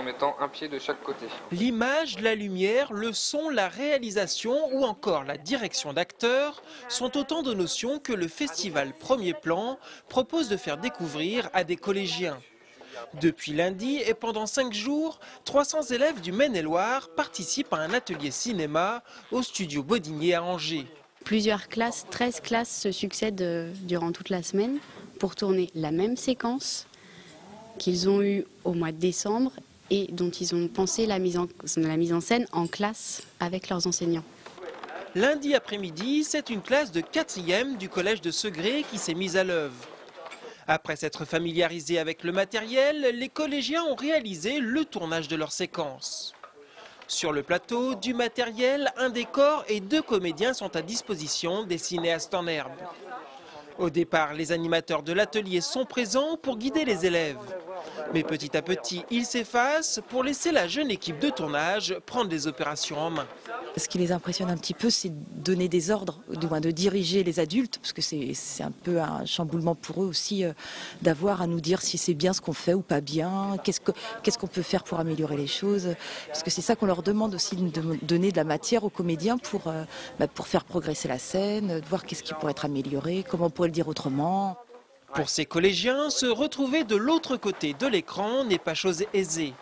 mettant un pied de chaque côté. L'image, la lumière, le son, la réalisation ou encore la direction d'acteurs sont autant de notions que le festival Premier Plan propose de faire découvrir à des collégiens. Depuis lundi et pendant 5 jours, 300 élèves du Maine-et-Loire participent à un atelier cinéma au studio Bodinier à Angers. Plusieurs classes, 13 classes se succèdent durant toute la semaine pour tourner la même séquence qu'ils ont eue au mois de décembre et dont ils ont pensé la mise en scène en classe avec leurs enseignants. Lundi après-midi, c'est une classe de 4e du collège de Segré qui s'est mise à l'œuvre. Après s'être familiarisés avec le matériel, les collégiens ont réalisé le tournage de leur séquence. Sur le plateau, du matériel, un décor et 2 comédiens sont à disposition des cinéastes en herbe. Au départ, les animateurs de l'atelier sont présents pour guider les élèves. Mais petit à petit, ils s'effacent pour laisser la jeune équipe de tournage prendre les opérations en main. Ce qui les impressionne un petit peu, c'est de donner des ordres, du moins de diriger les adultes, parce que c'est un peu un chamboulement pour eux aussi, d'avoir à nous dire si c'est bien ce qu'on fait ou pas bien, qu'est-ce qu'on peut faire pour améliorer les choses, parce que c'est ça qu'on leur demande aussi, de donner de la matière aux comédiens pour faire progresser la scène, de voir qu'est-ce qui pourrait être amélioré, comment on pourrait le dire autrement. Pour ces collégiens, se retrouver de l'autre côté de l'écran n'est pas chose aisée.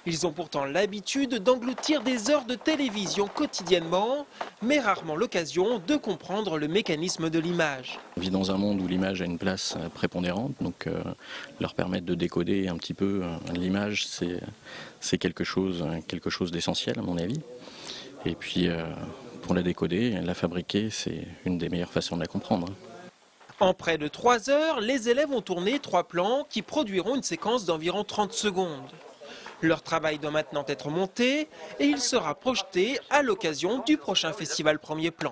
Ils ont pourtant l'habitude d'engloutir des heures de télévision quotidiennement, mais rarement l'occasion de comprendre le mécanisme de l'image. On vit dans un monde où l'image a une place prépondérante, donc leur permettre de décoder un petit peu l'image, c'est quelque chose d'essentiel à mon avis. Et puis pour la décoder, la fabriquer, c'est une des meilleures façons de la comprendre. En près de 3 heures, les élèves ont tourné 3 plans qui produiront une séquence d'environ 30 secondes. Leur travail doit maintenant être monté et il sera projeté à l'occasion du prochain festival Premier Plan.